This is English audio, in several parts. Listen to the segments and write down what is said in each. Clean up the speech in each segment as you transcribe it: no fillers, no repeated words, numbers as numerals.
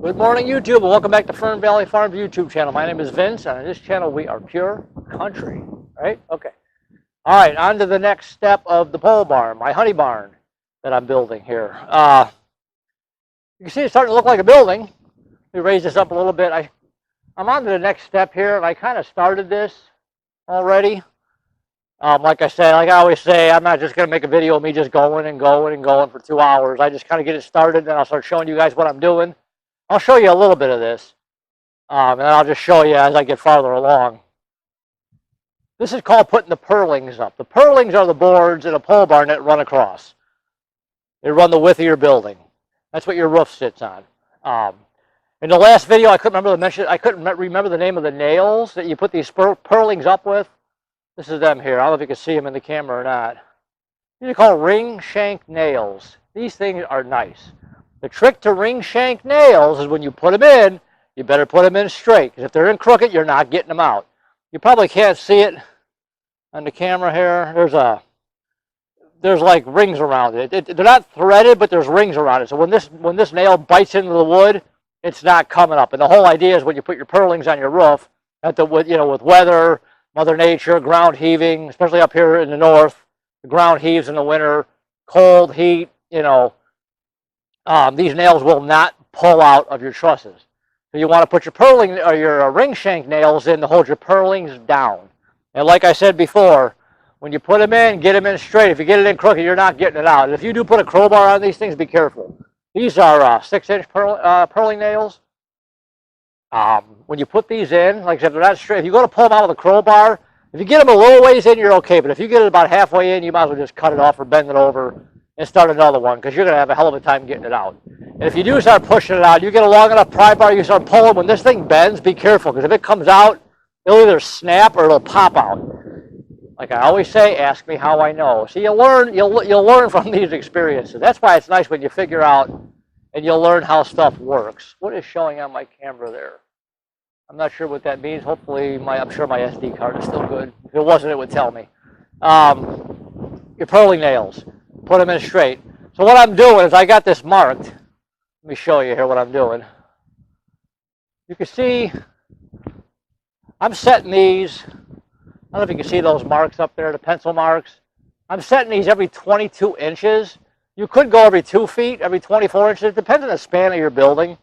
Good morning, YouTube, and welcome back to Fernvalley Farm YouTube channel. My name is Vince, and on this channel we are pure country, right? Okay. All right, on to the next step of the pole barn, my honey barn that I'm building here. You can see it's starting to look like a building. Let me raise this up a little bit. I'm on to the next step here, and I kind of started this already. Like I said, like I always say, I'm not just going to make a video of me just going and going and going for 2 hours. I just kind of get it started, then I'll start showing you guys what I'm doing. I'll show you a little bit of this, and then I'll just show you as I get farther along. This is called putting the purlins up. The purlins are the boards in a pole barn that run across. They run the width of your building. That's what your roof sits on. In the last video, I couldn't remember the name of the nails that you put these purlins up with. This is them here. I don't know if you can see them in the camera or not. These are called ring shank nails. These things are nice. The trick to ring shank nails is when you put them in, you better put them in straight. Because if they're in crooked, you're not getting them out. You probably can't see it on the camera here. There's like rings around it. They're not threaded, but there's rings around it. So when this nail bites into the wood, it's not coming up. And the whole idea is when you put your purlins on your roof, with weather, Mother Nature, ground heaving, especially up here in the north, the ground heaves in the winter, cold, heat, these nails will not pull out of your trusses. So you want to put your purlin or your ring shank nails in to hold your purlins down. And like I said before, when you put them in, get them in straight. If you get it in crooked, you're not getting it out. And if you do put a crowbar on these things, be careful. These are 6-inch purlin nails. When you put these in, like I said, they're not straight. If you go to pull them out with a crowbar, if you get them a little ways in, you're okay. But if you get it about halfway in, you might as well just cut it off or bend it over and start another one, because you're going to have a hell of a time getting it out. And if you do start pushing it out, you get a long enough pry bar, you start pulling. When this thing bends, be careful, because if it comes out, it'll either snap or it'll pop out. Like I always say, ask me how I know. So you'll learn from these experiences. That's why it's nice when you figure out and you'll learn how stuff works. What is showing on my camera there? I'm not sure what that means. Hopefully, I'm sure my SD card is still good. If it wasn't, it would tell me. Your purlin nails. Put them in straight. So what I'm doing is I got this marked. Let me show you here what I'm doing. You can see I'm setting these. I don't know if you can see those marks up there, the pencil marks. I'm setting these every 22 inches. You could go every 2 feet, every 24 inches. It depends on the span of your building.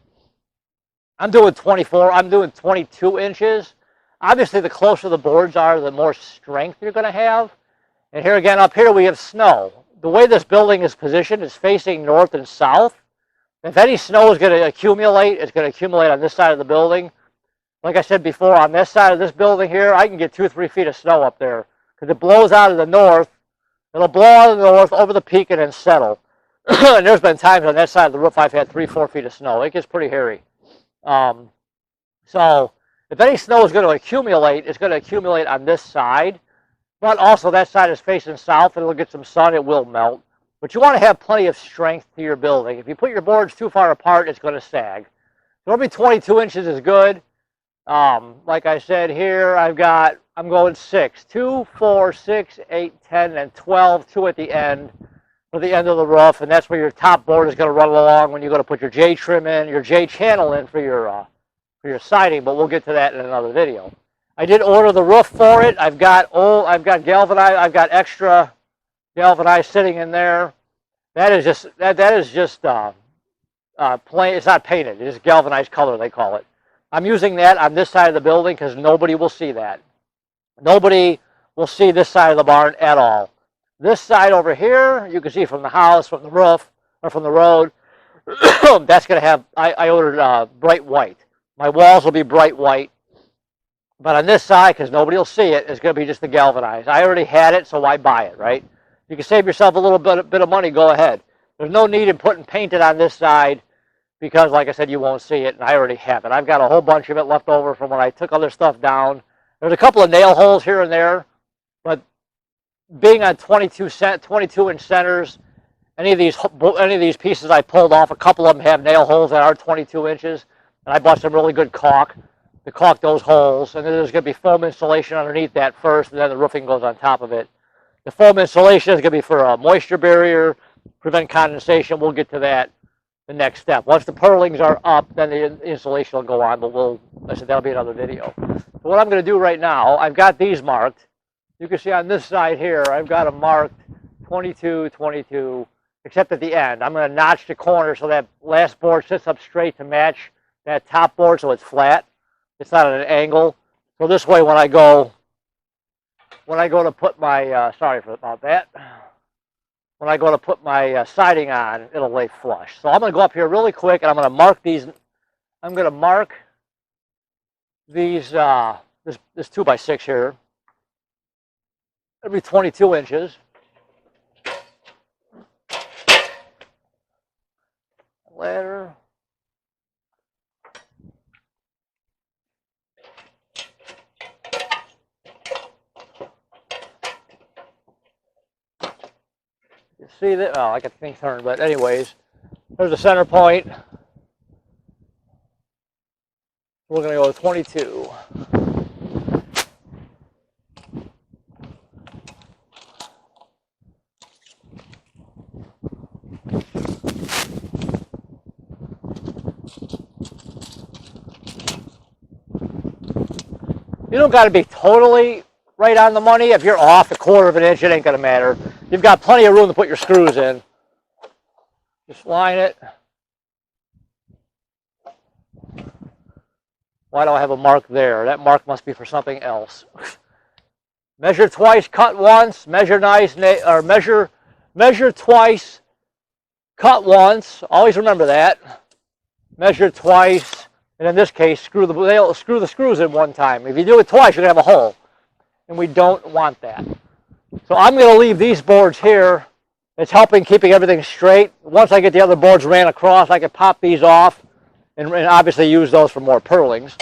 I'm doing 24. I'm doing 22 inches. Obviously, the closer the boards are, the more strength you're going to have. And here again, up here we have snow. The way this building is positioned is facing north and south. If any snow is going to accumulate, it's going to accumulate on this side of the building. Like I said before, on this side of this building here, I can get 2 or 3 feet of snow up there because it blows out of the north. It'll blow out of the north over the peak and then settle. And there's been times on that side of the roof I've had 3 or 4 feet of snow. It gets pretty hairy. So if any snow is going to accumulate, it's going to accumulate on this side. But also that side is facing south, and it'll get some sun, it will melt. But you want to have plenty of strength to your building. If you put your boards too far apart, it's going to sag. So every 22 inches is good. Like I said here, I'm going 6. 2, 4, 6, 8, 10, and 12, 2 at the end, for the end of the roof. And that's where your top board is going to run along when you're going to put your J trim in, your J channel in for your siding, but we'll get to that in another video. I did order the roof for it. I've got galvanized. I've got extra galvanized sitting in there. That is just plain. It's not painted. It's galvanized color, they call it. I'm using that on this side of the building because nobody will see that. Nobody will see this side of the barn at all. This side over here, you can see from the house, from the roof, or from the road. That's going to have. I ordered bright white. My walls will be bright white. But on this side, because nobody will see it, it's going to be just the galvanized. I already had it, so why buy it, right? You can save yourself a little bit of money, go ahead. There's no need in putting painted on this side because, like I said, you won't see it, and I already have it. I've got a whole bunch of it left over from when I took other stuff down. There's a couple of nail holes here and there, but being on 22-inch centers, any of these pieces I pulled off, a couple of them have nail holes that are 22 inches, and I bought some really good caulk to caulk those holes, and then there's going to be foam insulation underneath that first, and then the roofing goes on top of it. The foam insulation is going to be for a moisture barrier, prevent condensation. We'll get to that the next step. Once the purlins are up, then the installation will go on, but I said that'll be another video. So what I'm going to do right now, I've got these marked. You can see on this side here, I've got them marked 22, 22, except at the end. I'm going to notch the corner so that last board sits up straight to match that top board so it's flat. It's not at an angle. So this way when I go to put my, sorry about that. When I go to put my siding on, it'll lay flush. So I'm going to go up here really quick and I'm going to mark these. I'm going to mark these, this 2x6 here. It'll be 22 inches. Ladder. You see that? Oh, I got the thing turned, but anyways, there's the center point. We're going to go with 22. You don't got to be totally right on the money. If you're off a quarter of an inch, it ain't going to matter. You've got plenty of room to put your screws in. Just line it. Why do I have a mark there? That mark must be for something else. Measure twice, cut once. Measure nice, or measure twice, cut once. Always remember that. Measure twice. And in this case, screw the screws in one time. If you do it twice, you're going to have a hole. And we don't want that. So I'm going to leave these boards here. It's helping keeping everything straight. Once I get the other boards ran across, I can pop these off and obviously use those for more purlins.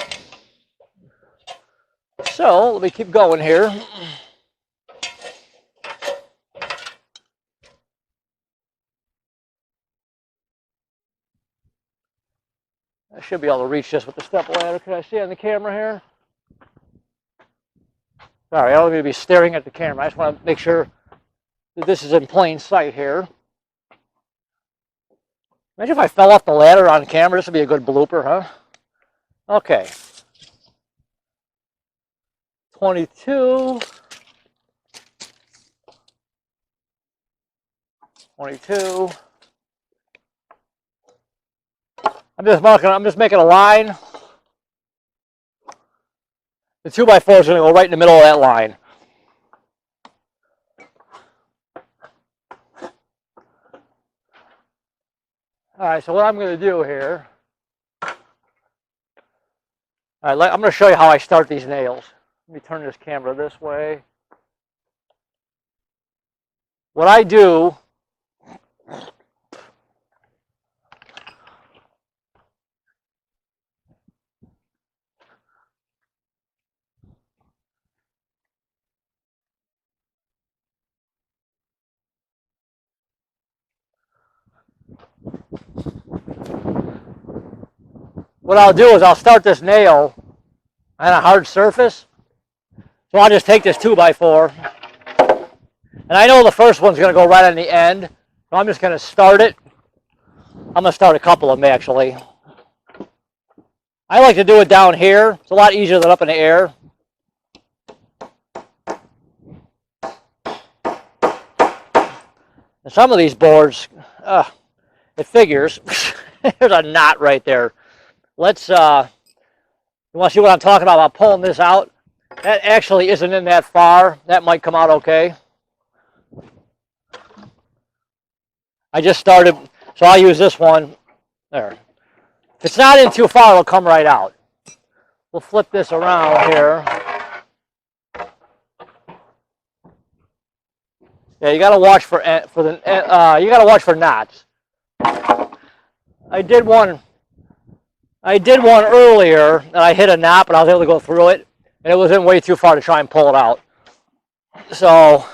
So let me keep going here. I should be able to reach this with the step ladder. Can I see on the camera here? Sorry, I don't need to be staring at the camera. I just want to make sure that this is in plain sight here. Imagine if I fell off the ladder on camera. This would be a good blooper, huh? Okay. 22. 22. I'm just making a line. The 2x4 is going to go right in the middle of that line. All right, so what I'm going to do here, all right, I'm going to show you how I start these nails. Let me turn this camera this way. What I do, what I'll do is I'll start this nail on a hard surface. So I'll just take this 2x4. And I know the first one's going to go right on the end. So I'm just going to start it. I'm going to start a couple of them actually. I like to do it down here. It's a lot easier than up in the air. And some of these boards, it figures. There's a knot right there. Let's, you want to see what I'm talking about pulling this out? That actually isn't in that far. That might come out okay. I just started, so I'll use this one. There. If it's not in too far, it'll come right out. We'll flip this around here. Yeah, you got to watch for knots. I did one earlier, and I hit a knot, but I was able to go through it, and it was in way too far to try and pull it out. So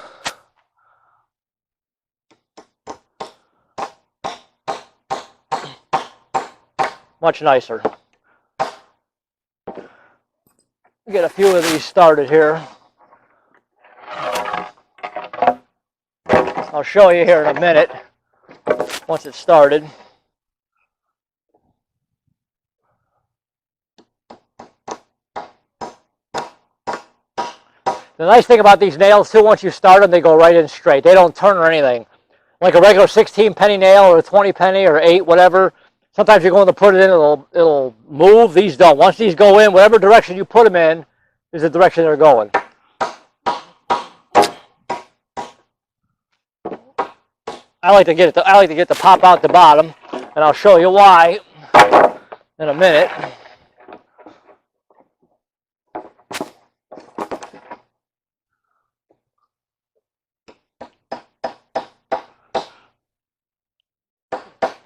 much nicer. Get a few of these started here. I'll show you here in a minute once it's started. The nice thing about these nails too, once you start them, they go right in straight. They don't turn or anything. Like a regular 16 penny nail or a 20 penny or 8, whatever. Sometimes you're going to put it in, it'll move. These don't. Once these go in, whatever direction you put them in is the direction they're going. I like to get it to pop out the bottom, and I'll show you why in a minute.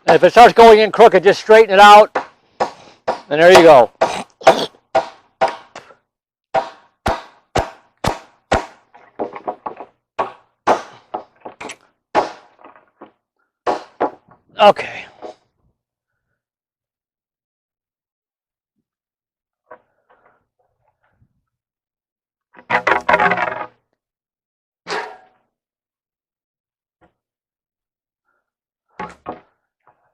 And if it starts going in crooked, just straighten it out, and there you go. Okay.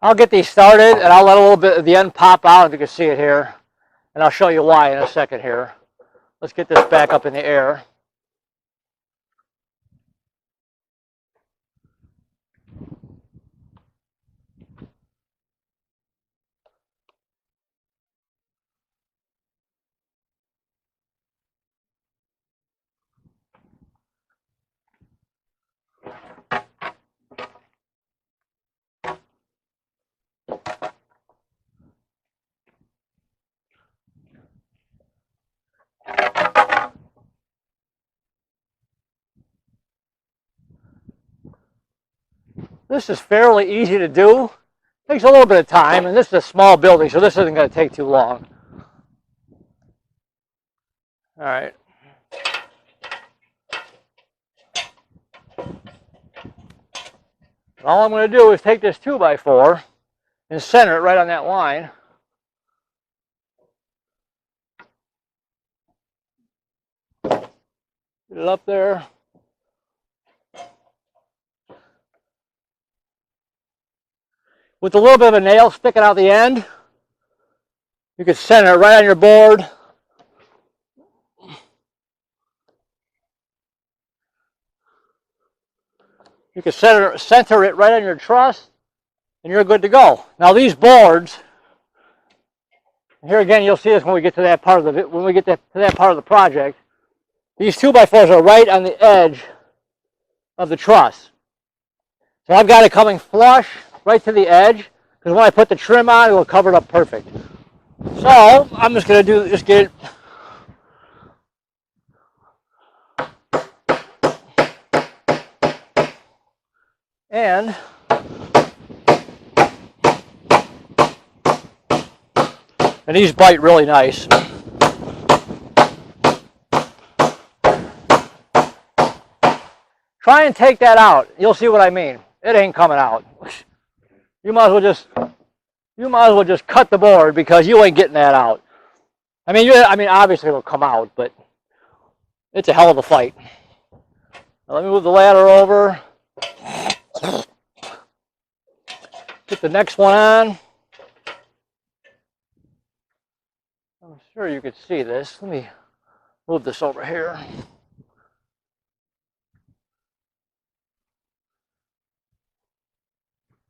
I'll get these started, and I'll let a little bit of the end pop out if you can see it here. And I'll show you why in a second here. Let's get this back up in the air. This is fairly easy to do. Takes a little bit of time, and this is a small building, so this isn't going to take too long. All right. All I'm going to do is take this 2x4 and center it right on that line. Get it up there. With a little bit of a nail sticking out the end, you can center it right on your board. You can center it right on your truss, and you're good to go. Now these boards, here again you'll see this when we get to that part of the project. These 2x4s are right on the edge of the truss. So I've got it coming flush right to the edge, because when I put the trim on, it will cover it up perfect. So I'm just going to get it. And these bite really nice. Try and take that out. You'll see what I mean. It ain't coming out. You might as well just cut the board, because you ain't getting that out. I mean, obviously it'll come out, but it's a hell of a fight. Now let me move the ladder over. Get the next one on. I'm sure you could see this. Let me move this over here.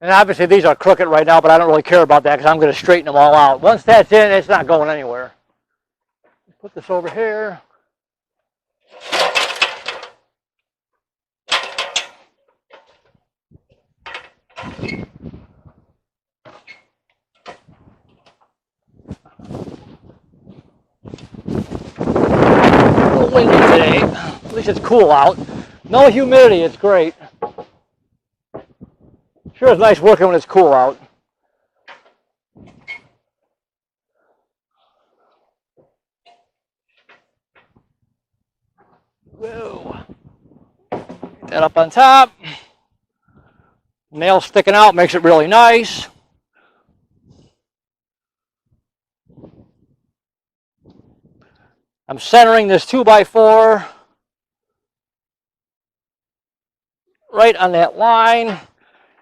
And obviously these are crooked right now, but I don't really care about that because I'm going to straighten them all out. Once that's in, it's not going anywhere. Put this over here. A little windy today. At least it's cool out. No humidity, it's great. Sure is nice working when it's cool out. Whoa. Get that up on top. Nail sticking out makes it really nice. I'm centering this 2x4 right on that line.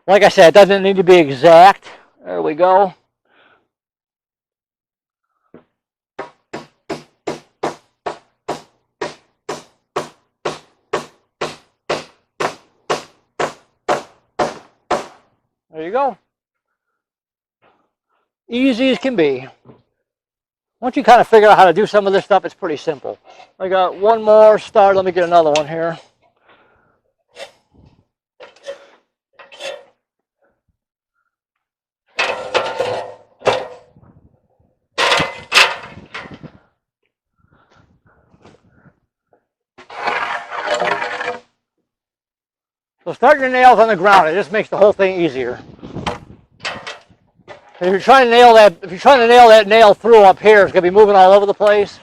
Like I said, it doesn't need to be exact. There we go. There you go. Easy as can be. Once you kind of figure out how to do some of this stuff, it's pretty simple. I got one more start. Let me get another one here. So start your nails on the ground. It just makes the whole thing easier. If you're trying to nail that nail through up here, it's going to be moving all over the place.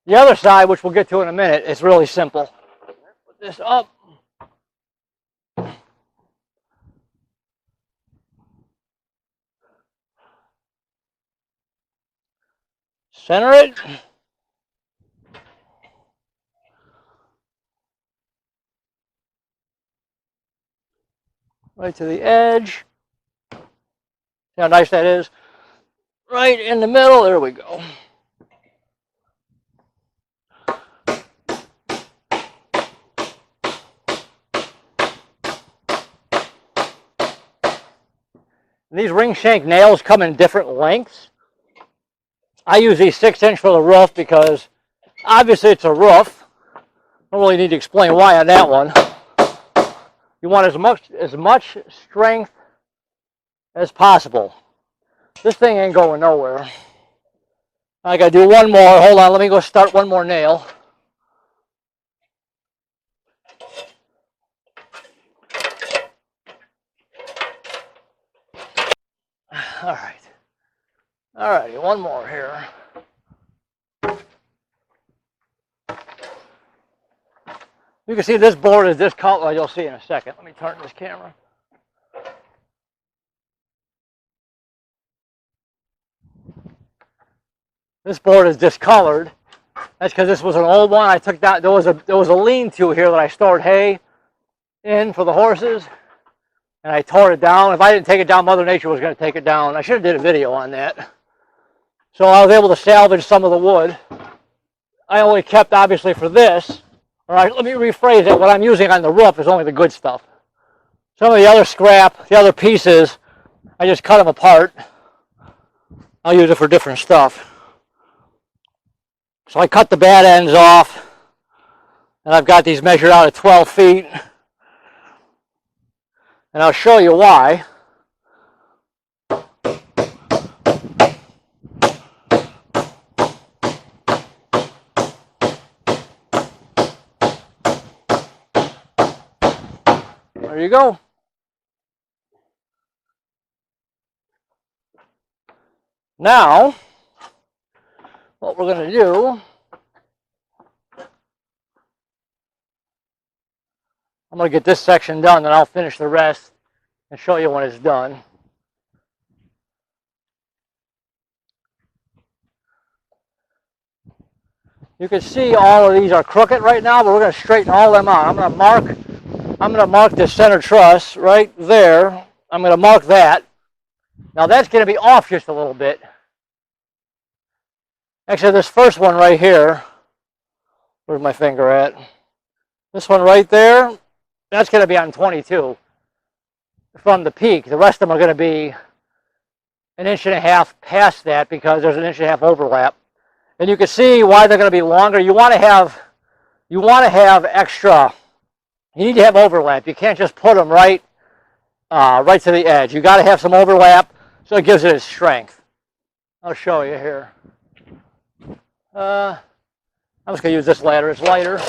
The other side, which we'll get to in a minute, is really simple. Put this up. Center it. Right to the edge. See how nice that is? Right in the middle. There we go. And these ring shank nails come in different lengths. I use these 6-inch for the roof because obviously it's a roof. I don't really need to explain why on that one. You want as much strength as possible. This thing ain't going nowhere. I gotta do one more. Hold on, let me go start one more nail. All right. All righty, one more here. You can see this board is this color. Well, you'll see in a second. Let me turn this camera. This board is discolored. That's because this was an old one. I took down. There was a lean-to here that I stored hay in for the horses, and I tore it down. If I didn't take it down, Mother Nature was going to take it down. I should have did a video on that. So I was able to salvage some of the wood. I only kept, obviously, for this. All right, let me rephrase it. What I'm using on the roof is only the good stuff. Some of the other scrap, the other pieces, I just cut them apart. I'll use it for different stuff. So I cut the bad ends off, and I've got these measured out at 12 feet. And I'll show you why. There you go. Now, what we're going to do, I'm going to get this section done, and I'll finish the rest and show you when it's done. You can see all of these are crooked right now, but we're going to straighten all of them out. I'm going to mark this center truss right there. I'm going to mark that. Now that's going to be off just a little bit. Actually, this first one right here, where's my finger at? This one right there, that's going to be on 22 from the peak. The rest of them are going to be 1.5 inches past that because there's 1.5 inches overlap. And you can see why they're going to be longer. You want to have extra. You need to have overlap. You can't just put them right to the edge. You got to have some overlap so it gives it its strength. I'll show you here. I'm just going to use this ladder. It's lighter.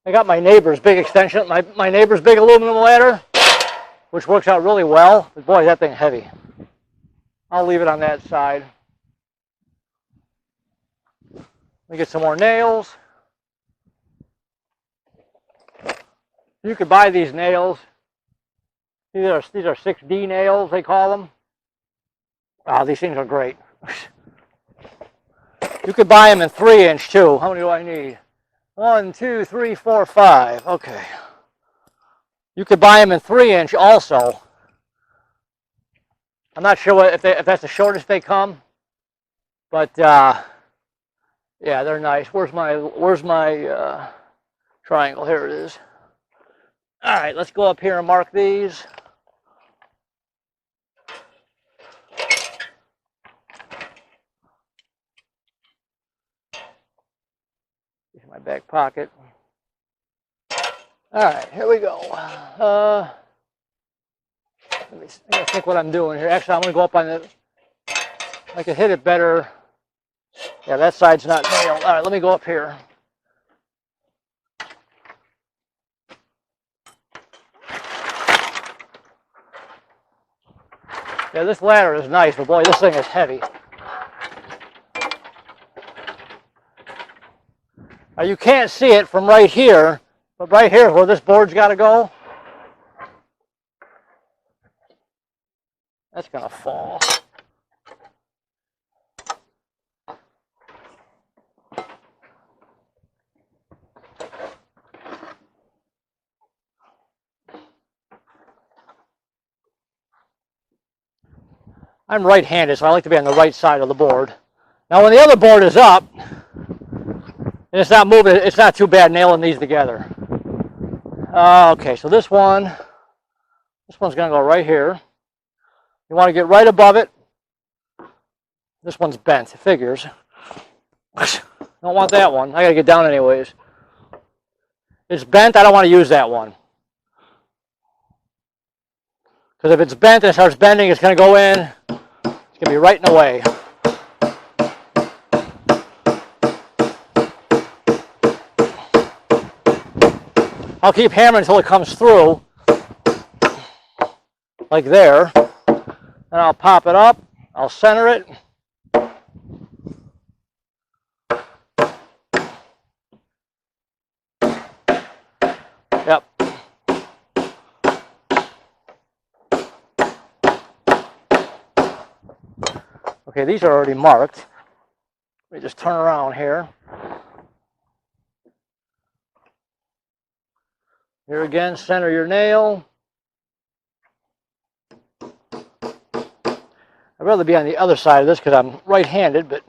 I got my neighbor's big extension, my neighbor's big aluminum ladder, which works out really well. But boy, that thing heavy. I'll leave it on that side. Let me get some more nails. You could buy these nails. These are 6D nails, they call them. Wow, these things are great. You could buy them in 3-inch too. How many do I need? 1, 2, 3, 4, 5. Okay. You could buy them in 3-inch also. I'm not sure if that's the shortest they come, but yeah, they're nice. Where's my triangle? Here it is. All right, let's go up here and mark these. In my back pocket. All right, here we go. Let me think what I'm doing here. Actually, I'm going to go up on the. I can hit it better. Yeah, that side's not nailed. All right, let me go up here. Yeah, this ladder is nice, but boy, this thing is heavy. Now, you can't see it from right here, but right here is where this board's got to go. That's going to fall. I'm right-handed, so I like to be on the right side of the board. Now, when the other board is up, and it's not moving, it's not too bad nailing these together. Okay, so this one's going to go right here. You want to get right above it. This one's bent, it figures. Don't want that one. I got to get down anyways. It's bent, I don't want to use that one. Because if it's bent and it starts bending, it's going to go in. It's going to be right in the way. I'll keep hammering until it comes through, like there. Then I'll pop it up, I'll center it. Yep. Okay, these are already marked. Let me just turn around here. Here again, center your nail. I'd rather be on the other side of this because I'm right-handed, but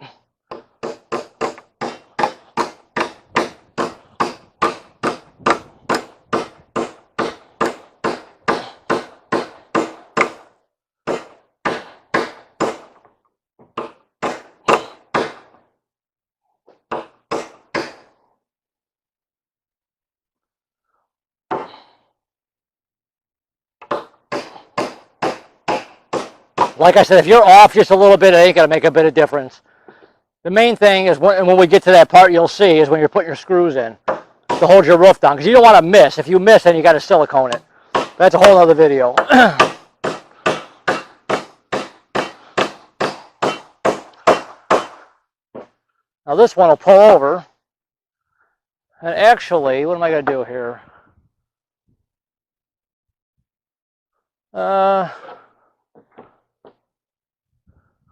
like I said, if you're off just a little bit, it ain't going to make a bit of difference. The main thing is when we get to that part, you'll see, is when you're putting your screws in to hold your roof down. Because you don't want to miss. If you miss, then you got to silicone it. That's a whole other video. Now this one will pull over. And actually, what am I going to do here?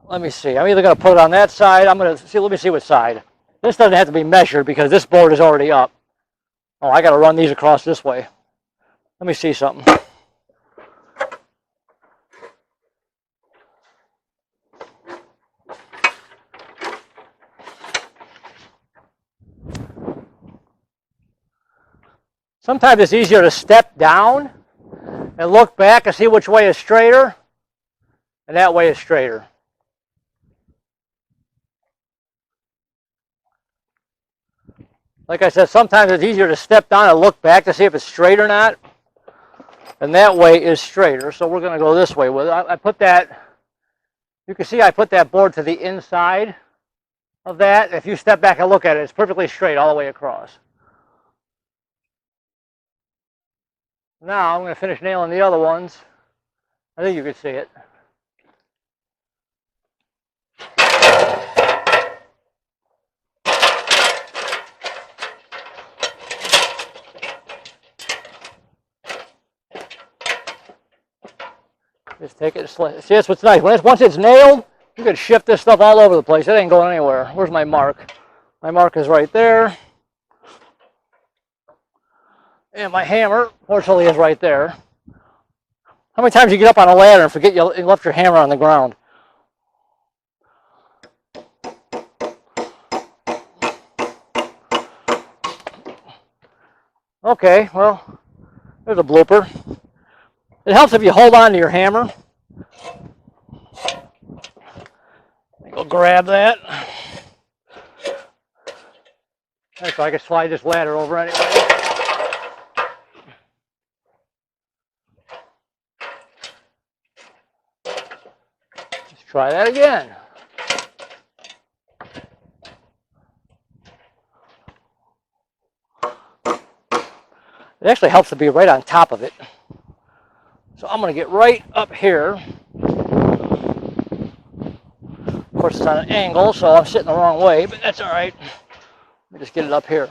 Let me see. I'm either going to put it on that side. I'm going to see. Let me see what side. This doesn't have to be measured because this board is already up. Oh, I got to run these across this way. Let me see something. Sometimes it's easier to step down and look back and see which way is straighter, and that way is straighter. Like I said, sometimes it's easier to step down and look back to see if it's straight or not, and that way is straighter. So we're going to go this way with it. I put that, you can see I put that board to the inside of that. If you step back and look at it, it's perfectly straight all the way across. Now I'm going to finish nailing the other ones. I think you can see it. Just take it, see, that's what's nice. Once it's nailed, you can shift this stuff all over the place. It ain't going anywhere. Where's my mark? My mark is right there. And my hammer, fortunately, is right there. How many times you get up on a ladder and forget you left your hammer on the ground? Okay, well, There's a blooper. It helps if you hold on to your hammer. Go grab that. That's so I can slide this ladder over anyway. Let's try that again. It actually helps to be right on top of it. So I'm going to get right up here. Of course, it's on an angle, so I'm sitting the wrong way, but that's all right. Let me just get it up here.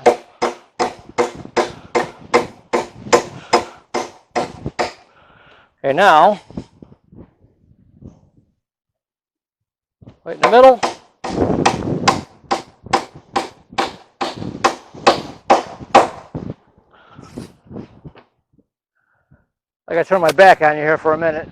Okay, now, right in the middle. I got to turn my back on you here for a minute.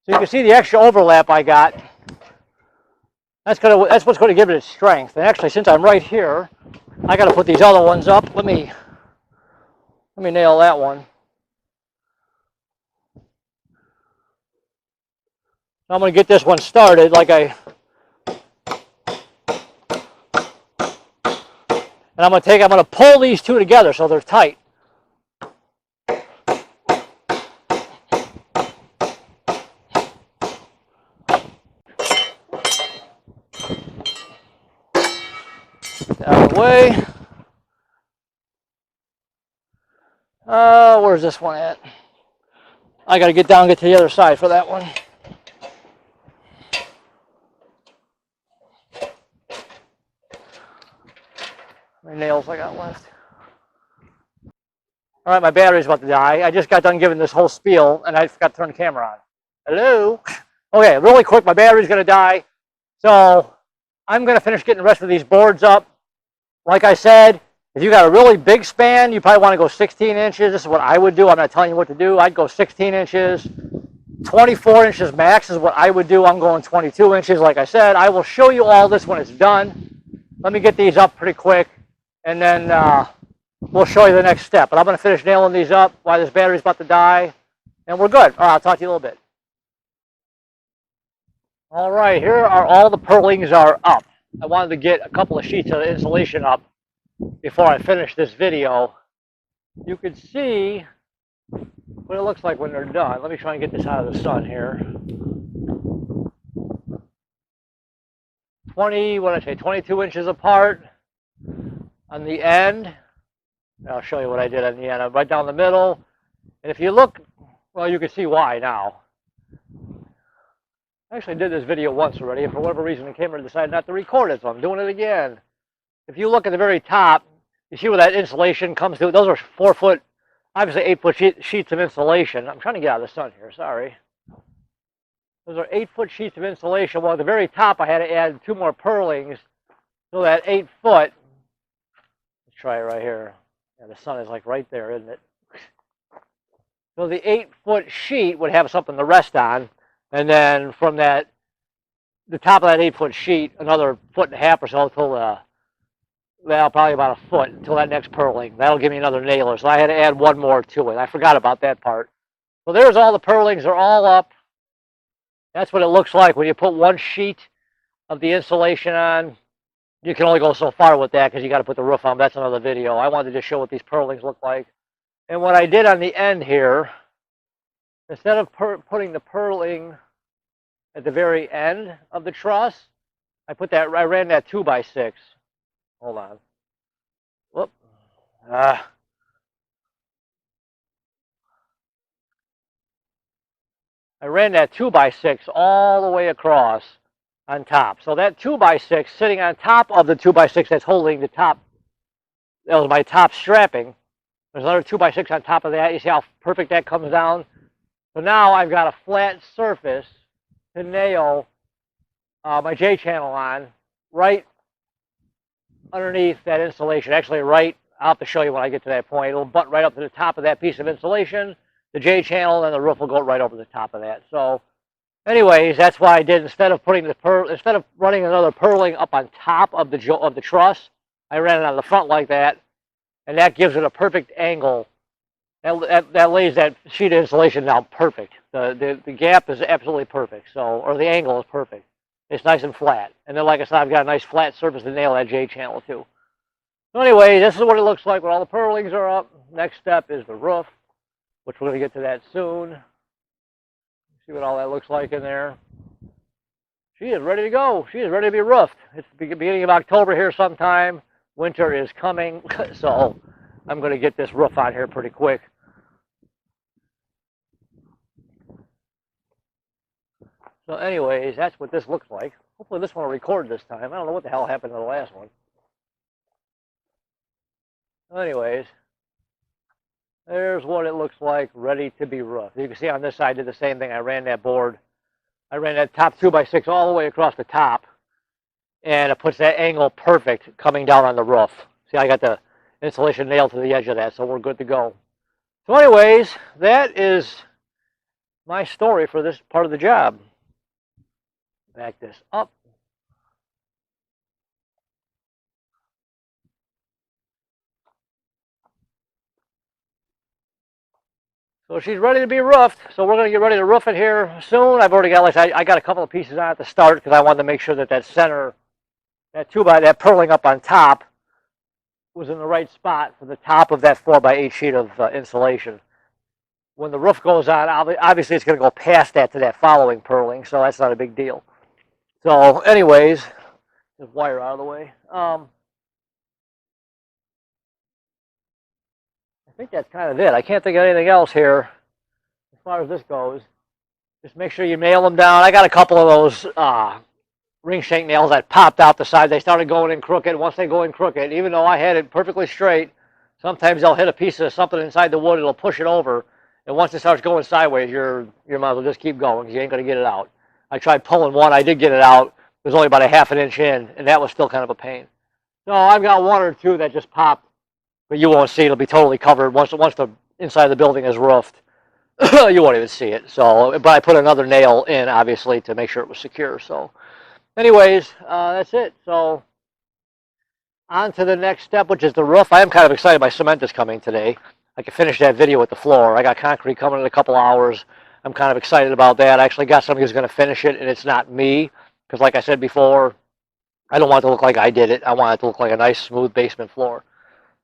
So you can see the extra overlap I got. That's what's going to give it its strength. And actually, since I'm right here, I got to put these other ones up. Let me nail that one. I'm going to get this one started and I'm going to pull these two together so they're tight. Out of the way. Where's this one at? I got to get down and get to the other side for that one. How many nails I got left? All right, my battery's about to die. I just got done giving this whole spiel, and I forgot to turn the camera on. Hello? Okay, really quick, my battery's going to die. So I'm going to finish getting the rest of these boards up. Like I said, if you got a really big span, you probably want to go 16 inches. This is what I would do. I'm not telling you what to do. I'd go 16 inches. 24 inches max is what I would do. I'm going 22 inches. Like I said, I will show you all this when it's done. Let me get these up pretty quick, and then we'll show you the next step. But I'm going to finish nailing these up while this battery's about to die, and we're good. All right, I'll talk to you a little bit. All right, here are all the purlins are up. I wanted to get a couple of sheets of insulation up before I finish this video. You can see what it looks like when they're done. Let me try and get this out of the sun here. 22 inches apart on the end. I'll show you what I did on the end. I'm right down the middle. And if you look, well, you can see why now. I actually did this video once already, and for whatever reason the camera decided not to record it, so I'm doing it again. If you look at the very top, you see where that insulation comes through. Those are 4 foot, obviously 8 foot sheets of insulation. I'm trying to get out of the sun here, sorry. Those are 8 foot sheets of insulation. Well, at the very top, I had to add 2 more purlins, so that 8 foot, let's try it right here. Yeah, the sun is like right there, isn't it? So the 8 foot sheet would have something to rest on. And then from the top of that 8 foot sheet, another 1.5 feet or so till probably about 1 foot until that next purling. That'll give me another nailer. So I had to add 1 more to it. I forgot about that part. So there's all the purlins. They're all up. That's what it looks like when you put 1 sheet of the insulation on. You can only go so far with that because you got to put the roof on. That's another video. I wanted to just show what these purlins look like. And what I did on the end here, instead of putting the purling at the very end of the truss, I ran that 2x6. Hold on. Whoop. I ran that 2x6 all the way across on top. So that 2x6 sitting on top of the 2x6 that's holding the top, that was my top strapping. There's another 2x6 on top of that. You see how perfect that comes down? So now I've got a flat surface to nail my J channel on right underneath that insulation. Actually, right, I'll have to show you when I get to that point. It'll butt right up to the top of that piece of insulation, the J channel, and the roof will go right over the top of that. So, anyways, that's why I did, instead of running another purling up on top of the truss, I ran it on the front like that, and that gives it a perfect angle. That lays that sheet of insulation down perfect. The gap is absolutely perfect. So, or the angle is perfect. It's nice and flat. And then, like I said, I've got a nice flat surface to nail that J channel too. So anyway, this is what it looks like when all the purlings are up. Next step is the roof, which we're going to get to that soon. See what all that looks like in there. She is ready to go. She is ready to be roofed. It's the beginning of October here sometime. Winter is coming, so I'm going to get this roof on here pretty quick. So anyways, that's what this looks like. Hopefully this one will record this time. I don't know what the hell happened to the last one. Anyways, there's what it looks like, ready to be roofed. You can see on this side I did the same thing. I ran that board. I ran that top 2x6 all the way across the top, and it puts that angle perfect coming down on the roof. See, I got the insulation nailed to the edge of that, so we're good to go. So anyways, that is my story for this part of the job. Back this up. So she's ready to be roofed. So we're going to get ready to roof it here soon. I've already got, like I got a couple of pieces on at the start because I wanted to make sure that that center, that purling up on top was in the right spot for the top of that 4x8 sheet of insulation. When the roof goes on, obviously it's going to go past that to that following purling, so that's not a big deal. So anyways, just wire out of the way. I think that's kind of it. I can't think of anything else here as far as this goes. Just make sure you nail them down. I got a couple of those ring shank nails that popped out the side. They started going in crooked. Once they go in crooked, even though I had it perfectly straight, sometimes they'll hit a piece of something inside the wood. It'll push it over. And once it starts going sideways, you might as well just keep going because you ain't going to get it out. I tried pulling one. I did get it out. It was only about a ½ inch in, and that was still kind of a pain. So I've got one or two that just popped, but you won't see it. It'll be totally covered once the inside of the building is roofed. You won't even see it. So, but I put another nail in, obviously, to make sure it was secure. So, anyways, that's it. So, on to the next step, which is the roof. I am kind of excited. My cement is coming today. I can finish that video with the floor. I got concrete coming in a couple hours. I'm kind of excited about that. I actually got somebody who's going to finish it, and it's not me. Because like I said before, I don't want it to look like I did it. I want it to look like a nice, smooth basement floor.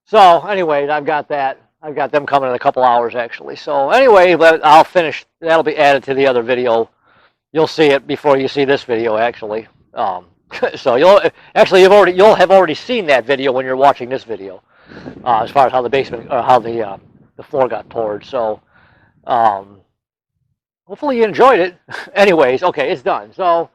So, anyways, I've got that. I've got them coming in a couple hours, actually. So, anyway, I'll finish. That'll be added to the other video. You'll see it before you see this video, actually. So, you'll have already seen that video when you're watching this video, as far as how the basement, or how the floor got poured. So, hopefully you enjoyed it. Anyways, okay, it's done. So,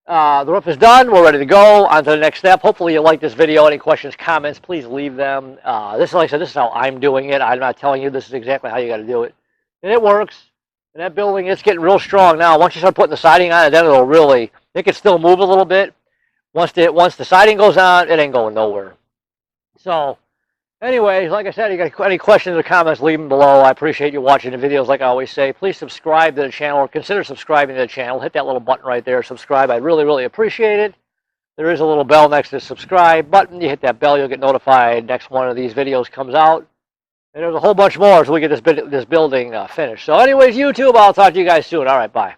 the roof is done. We're ready to go on to the next step. Hopefully you like this video. Any questions, comments, please leave them. This is, like I said, this is how I'm doing it. I'm not telling you this is exactly how you got to do it. And it works. And that building, it's getting real strong now. Once you start putting the siding on it, then it'll really, it can still move a little bit. Once the siding goes on, it ain't going nowhere. So, anyways, like I said, you got any questions or comments, leave them below. I appreciate you watching the videos, like I always say. Please subscribe to the channel, or consider subscribing to the channel. Hit that little button right there, subscribe. I'd really, really appreciate it. There is a little bell next to the subscribe button. You hit that bell, you'll get notified next one of these videos comes out. And there's a whole bunch more as we get this building finished. So anyways, YouTube, I'll talk to you guys soon. All right, bye.